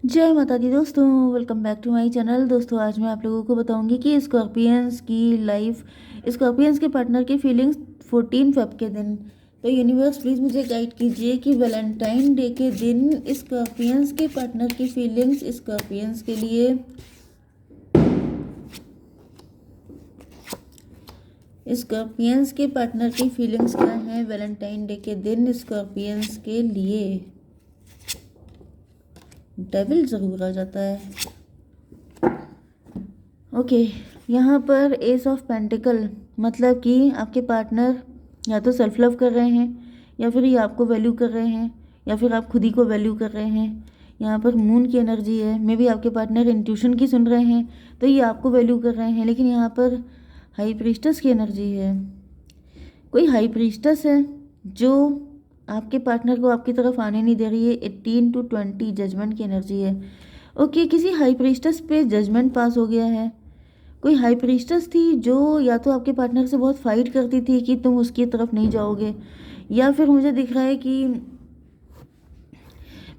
जय माता दी दोस्तों, welcome back to my channel. दोस्तों आज मैं आप लोगों को बताऊंगी कि स्कॉर्पियंस की लाइफ, स्कॉर्पियंस के पार्टनर की फीलिंग्स 14 फेब के दिन। तो यूनिवर्स प्लीज़ मुझे गाइड कीजिए कि वैलेंटाइन डे के दिन स्कॉर्पियंस के पार्टनर की फीलिंग्स स्कॉर्पियंस के लिए, स्कॉर्पियंस के पार्टनर की फीलिंग्स क्या हैं वैलेंटाइन डे के दिन स्कॉर्पियंस के लिए। डेविल ज़रूर आ जाता है। ओके, यहाँ पर एस ऑफ पेंटिकल मतलब कि आपके पार्टनर या तो सेल्फ लव कर रहे हैं, या फिर ये आपको वैल्यू कर रहे हैं, या फिर आप खुद ही को वैल्यू कर रहे हैं। यहाँ पर मून की एनर्जी है, मे बी आपके पार्टनर इंट्यूशन की सुन रहे हैं तो ये आपको वैल्यू कर रहे हैं। लेकिन यहाँ पर हाई प्रीस्टस की एनर्जी है, कोई हाई प्रीस्टस है जो आपके पार्टनर को आपकी तरफ आने नहीं दे रही है। 18 to 20 जजमेंट की एनर्जी है। ओके, किसी हाई प्रीस्टस पे जजमेंट पास हो गया है। कोई हाई प्रीस्टस थी जो या तो आपके पार्टनर से बहुत फाइट करती थी कि तुम उसकी तरफ नहीं जाओगे, या फिर मुझे दिख रहा है कि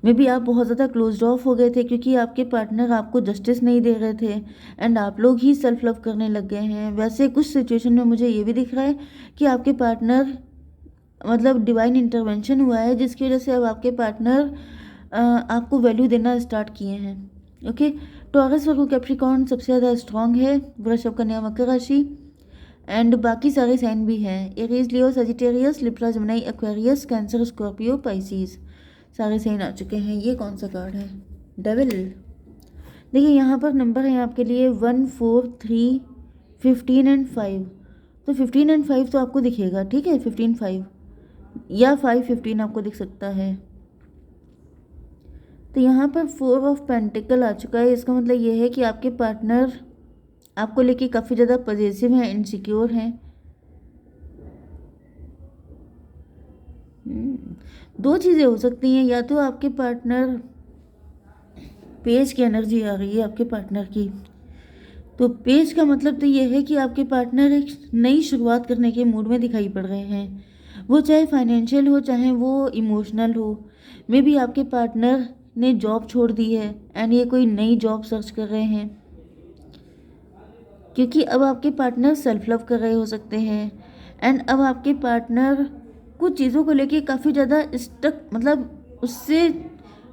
मे बी आप बहुत ज़्यादा क्लोज्ड ऑफ हो गए थे क्योंकि आपके पार्टनर आपको जस्टिस नहीं दे रहे थे एंड आप लोग ही सेल्फ लव करने लग गए हैं। वैसे कुछ सिचुएशन में मुझे ये भी दिख रहा है कि आपके पार्टनर मतलब डिवाइन इंटरवेंशन हुआ है जिसकी वजह से अब आपके पार्टनर आपको वैल्यू देना स्टार्ट किए हैं। ओके, टॉरस वर्गो कैप्रिकॉर्न सबसे ज़्यादा स्ट्रांग है, वृषभ कन्या मकर राशि, एंड बाकी सारे साइन भी हैं। Aries, Leo, Sagittarius, Libra, Gemini, Aquarius, Cancer, Scorpio, Pisces, सारे साइन आ चुके हैं। ये कौन सा कार्ड है? डेविल। देखिए यहाँ पर नंबर है आपके लिए 1, 4, 3, 15 एंड 5। तो 15 एंड 5 तो आपको दिखेगा, ठीक है, 15, 5 या 5, 15 आपको दिख सकता है। तो यहाँ पर 4 ऑफ पेंटिकल आ चुका है। इसका मतलब ये है कि आपके पार्टनर आपको लेके काफ़ी ज़्यादा पॉजिटिव हैं, इनसिक्योर हैं। दो चीज़ें हो सकती हैं, या तो आपके पार्टनर, पेज की एनर्जी आ रही है आपके पार्टनर की, तो पेज का मतलब तो ये है कि आपके पार्टनर एक नई शुरुआत करने के मूड में दिखाई पड़ रहे हैं। वो चाहे फाइनेंशियल हो चाहे वो इमोशनल हो। मे बी आपके पार्टनर ने जॉब छोड़ दी है एंड ये कोई नई जॉब सर्च कर रहे हैं, क्योंकि अब आपके पार्टनर सेल्फ लव कर रहे हो सकते हैं एंड अब आपके पार्टनर कुछ चीज़ों को लेके काफ़ी ज़्यादा स्टक, मतलब उससे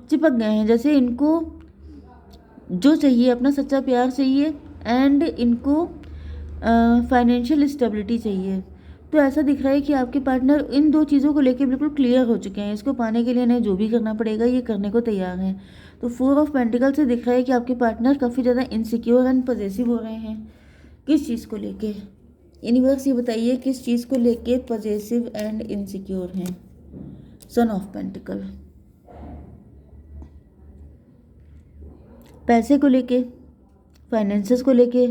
चिपक गए हैं। जैसे इनको जो चाहिए, अपना सच्चा प्यार चाहिए एंड इनको फाइनेंशियल स्टेबिलिटी चाहिए। तो ऐसा दिख रहा है कि आपके पार्टनर इन दो चीज़ों को लेके बिल्कुल क्लियर हो चुके हैं। इसको पाने के लिए इन्हें जो भी करना पड़ेगा ये करने को तैयार हैं। तो 4 ऑफ पेंटिकल से दिख रहा है कि आपके पार्टनर काफ़ी ज़्यादा इनसिक्योर एंड पॉजेसिव हो रहे हैं। किस चीज़ को लेके? यूनिवर्स ये बताइए किस चीज़ को लेके पॉजेसिव एंड इनसिक्योर हैं। सन ऑफ पेंटिकल, पैसे को लेके, फाइनेंसेस को लेके।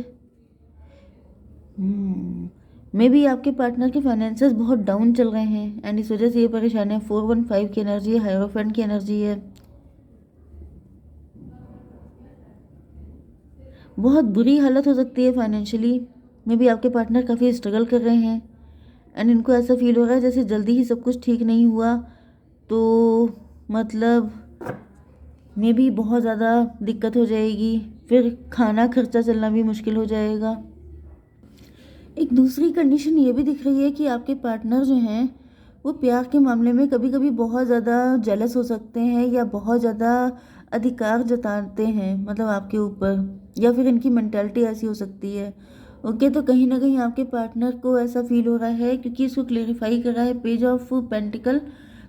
मे बी आपके पार्टनर के फाइनेंसेस बहुत डाउन चल रहे हैं एंड इस वजह से ये परेशान है। 415 की एनर्जी है, हायरोफेंट की एनर्जी है। बहुत बुरी हालत हो सकती है फाइनेंशियली। मे बी आपके पार्टनर काफ़ी स्ट्रगल कर रहे हैं एंड इनको ऐसा फील हो रहा है जैसे जल्दी ही सब कुछ ठीक नहीं हुआ तो मतलब मे बी बहुत ज़्यादा दिक्कत हो जाएगी, फिर खाना खर्चा चलना भी मुश्किल हो जाएगा। एक दूसरी कंडीशन ये भी दिख रही है कि आपके पार्टनर जो हैं वो प्यार के मामले में कभी कभी बहुत ज़्यादा जेलस हो सकते हैं या बहुत ज़्यादा अधिकार जताते हैं, मतलब आपके ऊपर, या फिर इनकी मेंटालिटी ऐसी हो सकती है। ओके, तो कहीं ना कहीं आपके पार्टनर को ऐसा फील हो रहा है क्योंकि इसको क्लेरिफाई कर रहा है पेज ऑफ पेंटिकल।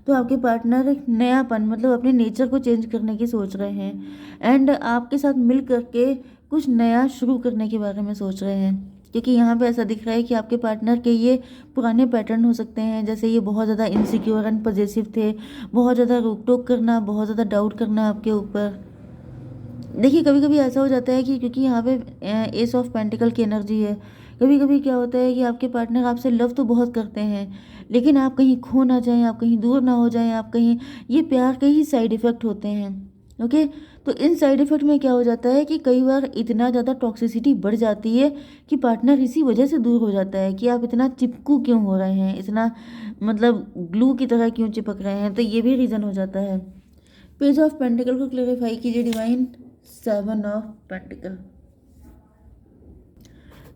तो आपके पार्टनर एक नयापन, मतलब अपने नेचर को चेंज करने की सोच रहे हैं एंड आपके साथ मिल करके कुछ नया शुरू करने के बारे में सोच रहे हैं। क्योंकि यहाँ पे ऐसा दिख रहा है कि आपके पार्टनर के ये पुराने पैटर्न हो सकते हैं, जैसे ये बहुत ज़्यादा इनसिक्योर एंड पॉजेसिव थे, बहुत ज़्यादा रोक टोक करना, बहुत ज़्यादा डाउट करना आपके ऊपर। देखिए कभी कभी ऐसा हो जाता है कि क्योंकि यहाँ पे एस ऑफ पेंटिकल की एनर्जी है, कभी कभी क्या होता है कि आपके पार्टनर आपसे लव तो बहुत करते हैं लेकिन आप कहीं खो ना जाएं, आप कहीं दूर ना हो जाएं, आप कहीं, ये प्यार के ही साइड इफ़ेक्ट होते हैं। ओके, तो इन साइड इफ़ेक्ट में क्या हो जाता है कि कई बार इतना ज़्यादा टॉक्सिसिटी बढ़ जाती है कि पार्टनर इसी वजह से दूर हो जाता है कि आप इतना चिपकू क्यों हो रहे हैं, इतना मतलब ग्लू की तरह क्यों चिपक रहे हैं, तो ये भी रीज़न हो जाता है। पेज ऑफ पेंटिकल को क्लेरिफाई कीजिए डिवाइन। 7 of pentacle.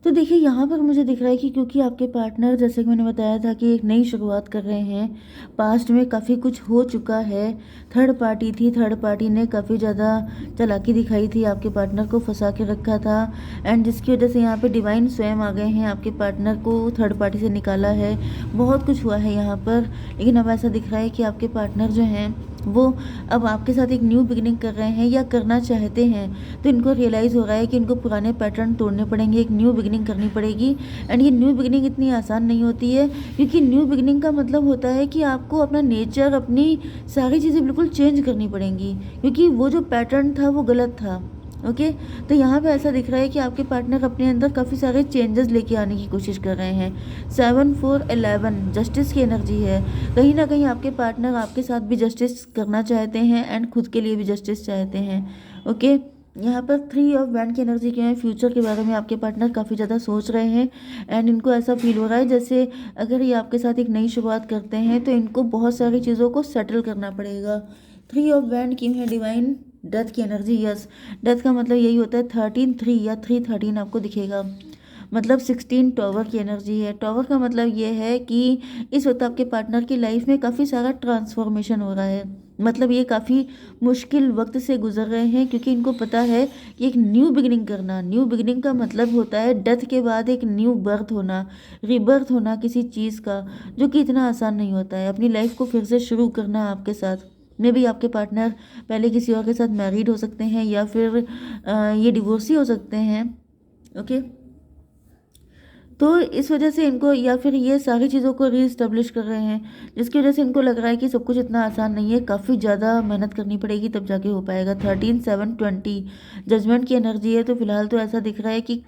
तो देखिए यहाँ पर मुझे दिख रहा है कि क्योंकि आपके पार्टनर, जैसे कि मैंने बताया था, कि एक नई शुरुआत कर रहे हैं। पास्ट में काफ़ी कुछ हो चुका है। थर्ड पार्टी थी, थर्ड पार्टी ने काफ़ी ज़्यादा चालाकी दिखाई थी, आपके पार्टनर को फंसा के रखा था, एंड जिसकी वजह से यहाँ पे डिवाइन स्वयं आ गए हैं, आपके पार्टनर को थर्ड पार्टी से निकाला है। बहुत कुछ हुआ है यहाँ पर, लेकिन अब ऐसा दिख रहा है कि आपके पार्टनर जो हैं वो अब आपके साथ एक न्यू बिगिनिंग कर रहे हैं या करना चाहते हैं। तो इनको रियलाइज़ हो रहा है कि इनको पुराने पैटर्न तोड़ने पड़ेंगे, एक न्यू बिगिनिंग करनी पड़ेगी। एंड ये न्यू बिगिनिंग इतनी आसान नहीं होती है, क्योंकि न्यू बिगिनिंग का मतलब होता है कि आपको अपना नेचर, अपनी सारी चीज़ें बिल्कुल चेंज करनी पड़ेंगी, क्योंकि वो जो पैटर्न था वो गलत था। ओके तो यहाँ पे ऐसा दिख रहा है कि आपके पार्टनर अपने अंदर काफ़ी सारे चेंजेस लेके आने की कोशिश कर रहे हैं। 7 4 11 जस्टिस की एनर्जी है। कहीं ना कहीं आपके पार्टनर आपके साथ भी जस्टिस करना चाहते हैं एंड खुद के लिए भी जस्टिस चाहते हैं। ओके यहाँ पर 3 ऑफ वैंड की एनर्जी क्या है। फ्यूचर के बारे में आपके पार्टनर काफ़ी ज़्यादा सोच रहे हैं, एंड इनको ऐसा फील हो रहा है जैसे अगर ये आपके साथ एक नई शुरुआत करते हैं तो इनको बहुत सारी चीज़ों को सेटल करना पड़ेगा। 3 ऑफ वैंड की है डिवाइन। डेथ की एनर्जी, यस, डेथ का मतलब यही होता है 13 3 या 3 13 आपको दिखेगा, मतलब 16 टॉवर की एनर्जी है। टॉवर का मतलब ये है कि इस वक्त आपके पार्टनर की लाइफ में काफ़ी सारा ट्रांसफॉर्मेशन हो रहा है। मतलब ये काफ़ी मुश्किल वक्त से गुजर रहे हैं, क्योंकि इनको पता है कि एक न्यू बिगिनिंग करना, न्यू बिगिनिंग का मतलब होता है डेथ के बाद एक न्यू बर्थ होना, रीबर्थ होना किसी चीज़ का, जो कि इतना आसान नहीं होता है। अपनी लाइफ को फिर से शुरू करना आपके साथ में भी आपके पार्टनर पहले किसी और के साथ मैरिड हो सकते हैं, या फिर ये डिवोर्सी हो सकते हैं। ओके तो इस वजह से इनको, या फिर ये सारी चीज़ों को रीस्टेब्लिश कर रहे हैं, जिसकी वजह से इनको लग रहा है कि सब कुछ इतना आसान नहीं है, काफ़ी ज़्यादा मेहनत करनी पड़ेगी तब जाके हो पाएगा। 13 7 20 जजमेंट की एनर्जी है। तो फिलहाल तो ऐसा दिख रहा है कि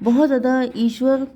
बहुत ज़्यादा ईश्वर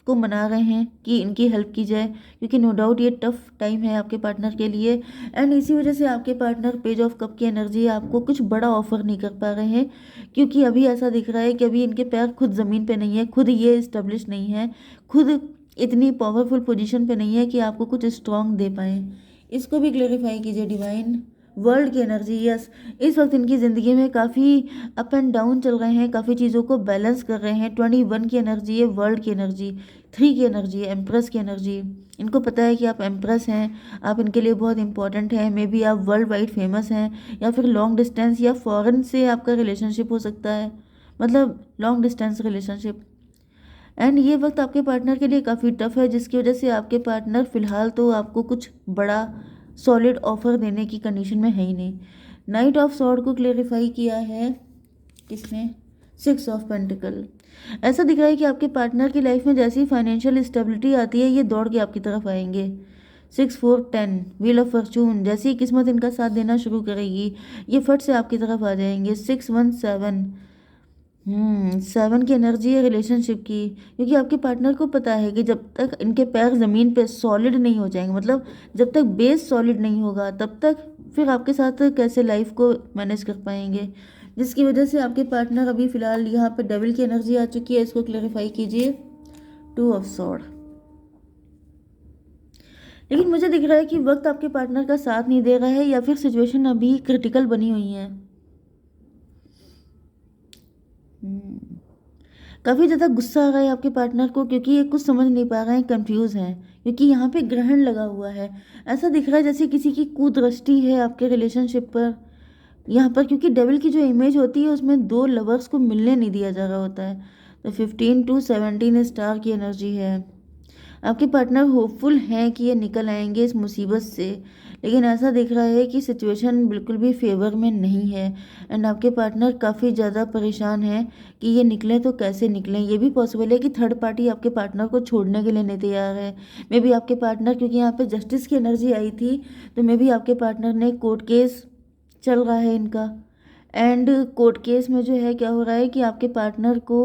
को मना रहे हैं कि इनकी हेल्प की जाए, क्योंकि नो डाउट ये टफ टाइम है आपके पार्टनर के लिए। एंड इसी वजह से आपके पार्टनर पेज ऑफ कप की एनर्जी आपको कुछ बड़ा ऑफर नहीं कर पा रहे हैं, क्योंकि अभी ऐसा दिख रहा है कि अभी इनके पैर खुद ज़मीन पे नहीं है, खुद ये इस्टेब्लिश नहीं है, खुद इतनी पावरफुल पोजीशन पे नहीं है कि आपको कुछ स्ट्रॉन्ग दे पाएँ। इसको भी क्लेरिफाई कीजिए डिवाइन। वर्ल्ड की एनर्जी, यस, इस वक्त इनकी ज़िंदगी में काफ़ी अप एंड डाउन चल रहे हैं, काफ़ी चीज़ों को बैलेंस कर रहे हैं। 21 की एनर्जी है, वर्ल्ड की एनर्जी। 3 की एनर्जी है, एम्प्रेस की एनर्जी। इनको पता है कि आप एम्प्रेस हैं, आप इनके लिए बहुत इंपॉर्टेंट हैं। मे बी आप वर्ल्ड वाइड फेमस हैं, या फिर लॉन्ग डिस्टेंस या फॉरेन से आपका रिलेशनशिप हो सकता है, मतलब लॉन्ग डिस्टेंस रिलेशनशिप। एंड ये वक्त आपके पार्टनर के लिए काफ़ी टफ है, जिसकी वजह से आपके पार्टनर फ़िलहाल तो आपको कुछ बड़ा सॉलिड ऑफर देने की कंडीशन में है ही नहीं। नाइट ऑफ सॉर्ड को क्लेरिफाई किया है किसने? 6 ऑफ पेंटिकल। ऐसा दिख रहा है कि आपके पार्टनर की लाइफ में जैसी फाइनेंशियल स्टेबिलिटी आती है, ये दौड़ के आपकी तरफ आएंगे। 6 4 10 व्हील ऑफ फॉर्चून, जैसी ही किस्मत इनका साथ देना शुरू करेगी, ये फट से आपकी तरफ आ जाएंगे। 6 1 7 7 की एनर्जी है रिलेशनशिप की, क्योंकि आपके पार्टनर को पता है कि जब तक इनके पैर ज़मीन पे सॉलिड नहीं हो जाएंगे, मतलब जब तक बेस सॉलिड नहीं होगा, तब तक फिर आपके साथ कैसे लाइफ को मैनेज कर पाएंगे, जिसकी वजह से आपके पार्टनर अभी फ़िलहाल यहाँ पे डेविल की एनर्जी आ चुकी है। इसको क्लेरिफाई कीजिए। 2 ऑफ सॉर्ड। लेकिन मुझे दिख रहा है कि वक्त आपके पार्टनर का साथ नहीं दे रहा है, या फिर सिचुएशन अभी क्रिटिकल बनी हुई है। काफ़ी ज़्यादा गुस्सा आ रहा है आपके पार्टनर को, क्योंकि ये कुछ समझ नहीं पा रहे हैं, कंफ्यूज हैं, क्योंकि यहाँ पे ग्रहण लगा हुआ है। ऐसा दिख रहा है जैसे किसी की कुदृष्टि है आपके रिलेशनशिप पर यहाँ पर, क्योंकि डेविल की जो इमेज होती है उसमें दो लवर्स को मिलने नहीं दिया जा रहा होता है। तो 15 to 17 स्टार की एनर्जी है। आपके पार्टनर होपफुल हैं कि ये निकल आएंगे इस मुसीबत से, लेकिन ऐसा दिख रहा है कि सिचुएशन बिल्कुल भी फेवर में नहीं है, एंड आपके पार्टनर काफ़ी ज़्यादा परेशान हैं कि ये निकलें तो कैसे निकलें। ये भी पॉसिबल है कि थर्ड पार्टी आपके पार्टनर को छोड़ने के लिए नहीं तैयार है। मे बी आपके पार्टनर, क्योंकि यहाँ पे जस्टिस की एनर्जी आई थी, तो मे बी आपके पार्टनर ने कोर्ट केस चल रहा है इनका, एंड कोर्ट केस में जो है क्या हो रहा है कि आपके पार्टनर को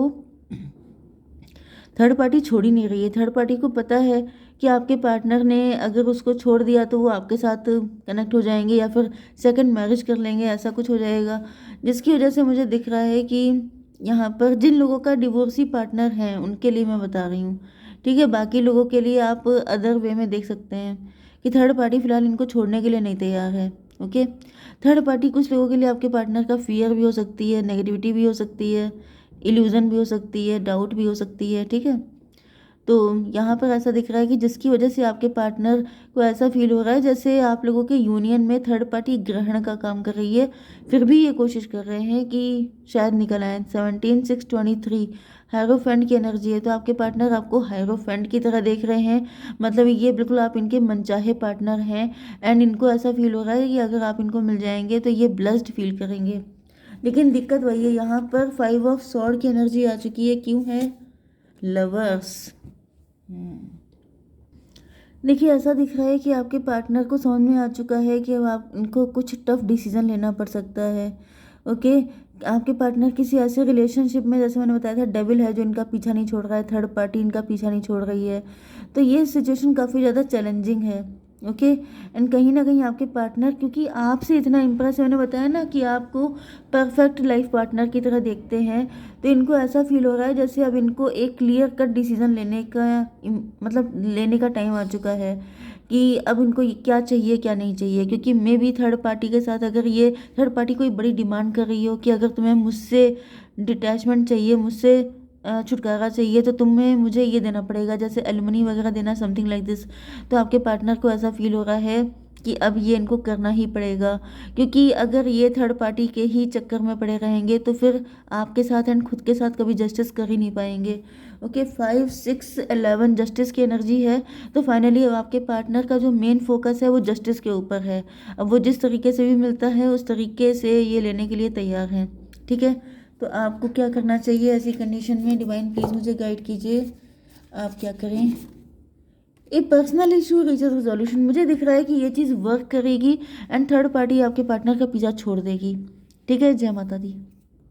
थर्ड पार्टी छोड़ ही नहीं रही है। थर्ड पार्टी को पता है कि आपके पार्टनर ने अगर उसको छोड़ दिया तो वो आपके साथ कनेक्ट हो जाएंगे, या फिर सेकंड मैरिज कर लेंगे, ऐसा कुछ हो जाएगा, जिसकी वजह से मुझे दिख रहा है कि यहाँ पर जिन लोगों का डिवोर्सी पार्टनर है उनके लिए मैं बता रही हूँ, ठीक है। बाकी लोगों के लिए आप अदर वे में देख सकते हैं कि थर्ड पार्टी फ़िलहाल इनको छोड़ने के लिए नहीं तैयार है। ओके थर्ड पार्टी कुछ लोगों के लिए आपके पार्टनर का फियर भी हो सकती है, नेगेटिविटी भी हो सकती है, इल्यूज़न भी हो सकती है, डाउट भी हो सकती है, ठीक है। तो यहाँ पर ऐसा दिख रहा है कि जिसकी वजह से आपके पार्टनर को ऐसा फील हो रहा है जैसे आप लोगों के यूनियन में थर्ड पार्टी ग्रहण का काम कर रही है, फिर भी ये कोशिश कर रहे हैं कि शायद निकल आए। 17/6/23 हायरोफेंट की एनर्जी है, तो आपके पार्टनर आपको हायरोफेंट की तरह देख रहे हैं। मतलब ये बिल्कुल आप इनके मनचाहे पार्टनर हैं एंड इनको ऐसा फील हो रहा है कि अगर आप इनको मिल जाएंगे तो ये ब्लेस्ड फील करेंगे। लेकिन दिक्कत वही है, यहाँ पर 5 ऑफ सॉर्ड की एनर्जी आ चुकी है। क्यों है? लवर्स। देखिए ऐसा दिख रहा है कि आपके पार्टनर को समझ में आ चुका है कि अब आप इनको कुछ टफ डिसीजन लेना पड़ सकता है। ओके, आपके पार्टनर किसी ऐसे रिलेशनशिप में, जैसे मैंने बताया था, डेविल है जो इनका पीछा नहीं छोड़ रहा है, थर्ड पार्टी इनका पीछा नहीं छोड़ रही है। तो ये सिचुएशन काफ़ी ज़्यादा चैलेंजिंग है। ओके, एंड कहीं ना कहीं आपके पार्टनर क्योंकि आपसे इतना इम्प्रेस है, मैंने बताया ना कि आपको परफेक्ट लाइफ पार्टनर की तरह देखते हैं, तो इनको ऐसा फील हो रहा है जैसे अब इनको एक क्लियर कट डिसीजन लेने का मतलब लेने का टाइम आ चुका है कि अब इनको क्या चाहिए क्या नहीं चाहिए। क्योंकि मे भी थर्ड पार्टी के साथ अगर ये थर्ड पार्टी कोई बड़ी डिमांड कर रही हो कि अगर तुम्हें मुझसे डिटैचमेंट चाहिए, मुझसे छुटकारा चाहिए, तो तुम्हें मुझे ये देना पड़ेगा, जैसे एलुमनी वगैरह देना, समथिंग लाइक दिस। तो आपके पार्टनर को ऐसा फील हो रहा है कि अब ये इनको करना ही पड़ेगा, क्योंकि अगर ये थर्ड पार्टी के ही चक्कर में पड़े रहेंगे तो फिर आपके साथ एंड खुद के साथ कभी जस्टिस कर ही नहीं पाएंगे। ओके, 5 6 11 जस्टिस की एनर्जी है। तो फाइनली अब आपके पार्टनर का जो मेन फोकस है वो जस्टिस के ऊपर है। अब वो जिस तरीके से भी मिलता है उस तरीके से ये लेने के लिए तैयार हैं, ठीक है। तो आपको क्या करना चाहिए ऐसी कंडीशन में? डिवाइन प्लीज़ मुझे गाइड कीजिए, आप क्या करें? ए पर्सनल इशू रीचेस रिजोल्यूशन, मुझे दिख रहा है कि ये चीज़ वर्क करेगी एंड थर्ड पार्टी आपके पार्टनर का पीछा छोड़ देगी, ठीक है। जय माता दी।